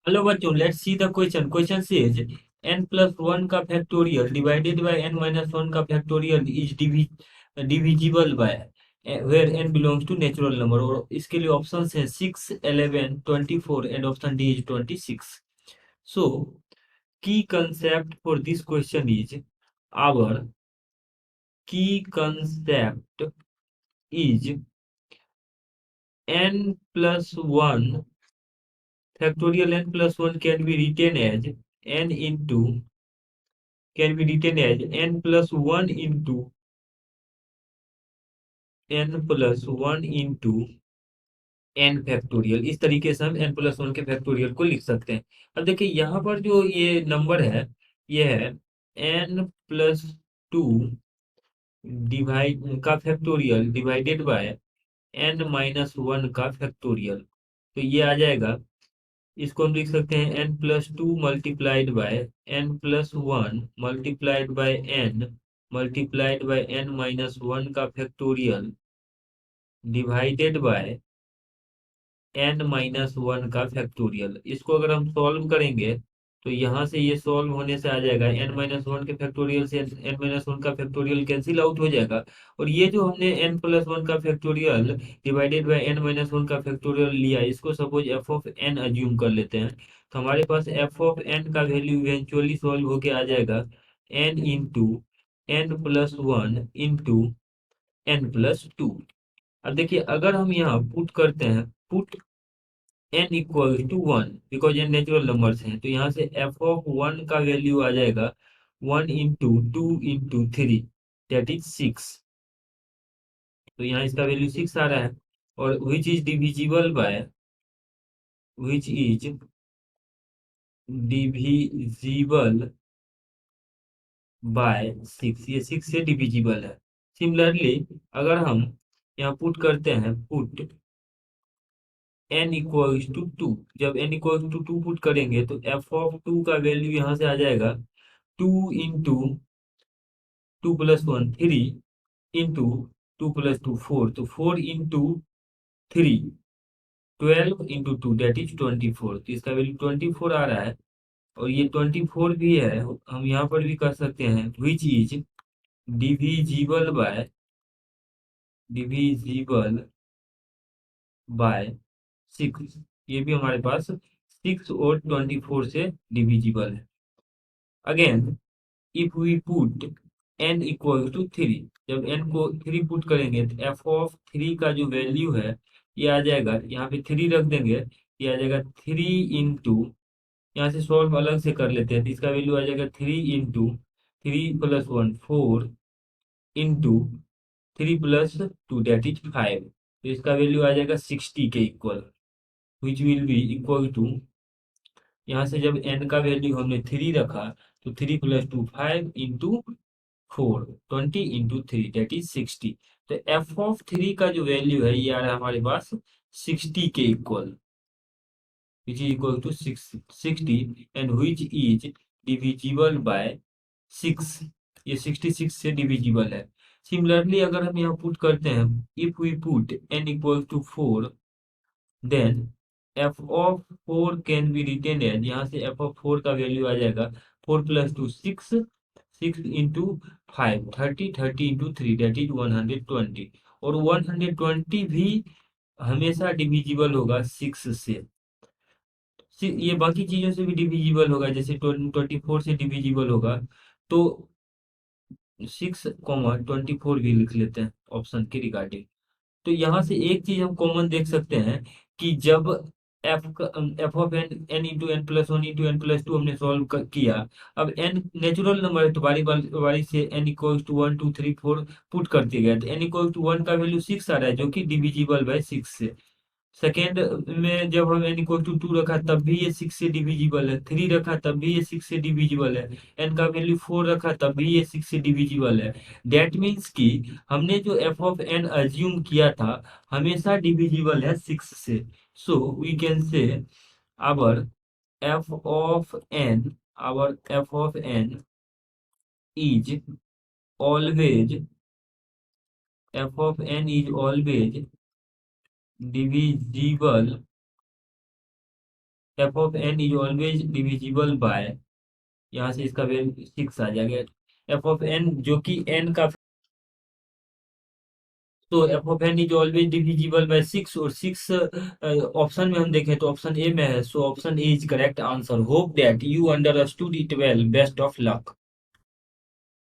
Hello बच्चों, let's see the question. Question says n plus one का factorial divided by n minus one का factorial is divisible by where n belongs to natural number. और इसके लिए option है 6, 11, 24 and option D is 26। So key concept for this question is our key concept is n plus 1 factorial n plus 1 can be written as n into can be written as n plus 1 into n plus 1 into n factorial. इस तरीके से हम n plus one के factorial को लिख सकते हैं। अब देखिए यहाँ पर जो ये नंबर है, ये है n प्लस टू डिवाइड का factorial divided by n minus one का फैक्टोरियल। तो ये आ जाएगा, इसको हम लिख सकते हैं n plus two multiplied by n plus one multiplied by n minus one का factorial divided by n minus one का फैक्टोरियल। इसको अगर हम सॉल्व करेंगे तो यहाँ से ये सॉल्व होने से आ जाएगा n माइनस वन के फैक्टोरियल से n माइनस वन का फैक्टोरियल कैंसिल आउट हो जाएगा। और ये जो हमने n प्लस वन का factorial divided by n minus one का फैक्टोरियल लिया, इसको suppose f of n assume कर लेते हैं। तो हमारे पास f ऑफ n का वैल्यू इवेंचुअली सॉल्व होके आ जाएगा n into n plus one into n plus to. अब देखिए अगर हम यहाँ पुट करते हैं, put n equal to one, because n natural numbers हैं, तो यहाँ से f ऑफ वन का वैल्यू आ जाएगा one into two into three, that is six. तो यहाँ इसका वैल्यू सिक्स आ रहा है। और which is divisible by six, ये सिक्स से डिविजिबल है। सिमिलरली अगर हम यहाँ पुट करते हैं, put n equals to two, जब n equals to two put करेंगे तो f ऑफ टू का वैल्यू यहाँ से आ जाएगा two into two plus one three into two plus two four, तो four into three 12 into two that is 24। तो इसका वैल्यू 24 आ रहा है। और ये 24 भी है, हम यहाँ पर भी कर सकते हैं विच is divisible bye divisible by six. ये भी हमारे पास सिक्स और 24 से डिविजिबल है। Again if we put n equal to three, जब n को थ्री पुट करेंगे तो f ऑफ थ्री का जो वैल्यू है ये आ जाएगा, यहाँ पे थ्री रख देंगे, ये आ जाएगा थ्री इंटू, यहाँ से सॉल्व अलग से कर लेते हैं, तो इसका वैल्यू आ जाएगा three into three plus one four into three plus two that is five. तो इसका वैल्यू आ जाएगा 60 के equal, which will be equal to, यहाँ से जब n का वैल्यू हमने थ्री रखा तो three plus to five into four, 20 into three that is 60। तो एफ ऑफ थ्री का जो वैल्यू है ये आ रहा है हमारे पास 60 के equal, which is equal to 60 and which is divisible by six. ये 66 से डिविजिबल है। सिमिलरली अगर हम यहाँ पुट करते हैं, if we put n equal to four, then f of four can be written as, यहाँ से एफ ऑफ फोर का वैल्यू आ जाएगा four plus two six, six into five thirty, thirty into three that is 120। और 120 भी हमेशा divisible होगा six से। ये बाकी चीजों से भी डिविजिबल होगा, जैसे 24 से डिविजिबल होगा। तो सिक्स कॉमा 24 भी लिख लेते हैं ऑप्शन के रिगार्डिंग। तो यहाँ से एक चीज हम कॉमन देख सकते हैं कि जब f of n n into n plus one into n plus two हमने सॉल्व किया, अब एन नेचुरल नंबर है तो बारी बारी से n equals to one two three four put करते गए, तो एन इक्वल टू वन का वैल्यू सिक्स आ रहा है जो कि डिविजिबल बाय सिक्स से। सेकेंड में जब हम एन इक्वल टू टू रखा तब भी ये सिक्स से डिविजिबल है, थ्री रखा तब भी ये सिक्स से डिविजिबल है, एन का वैल्यू फोर रखा तब भी ये सिक्स से डिविजिबल है। डेट मीन्स कि हमने जो एफ ऑफ एन अज्यूम किया था हमेशा डिविजिबल है सिक्स से। So we can say our f of n our f of n is always f of n is always divisible f of n is always divisible by, यहाँ से इसका value 6 आ जाएगा। F of N जो कि n का, तो f of n is always divisible by 6, और 6 option में हम देखें तो ऑप्शन ए में है, so option A is correct answer. Hope that you understood it well, best of luck.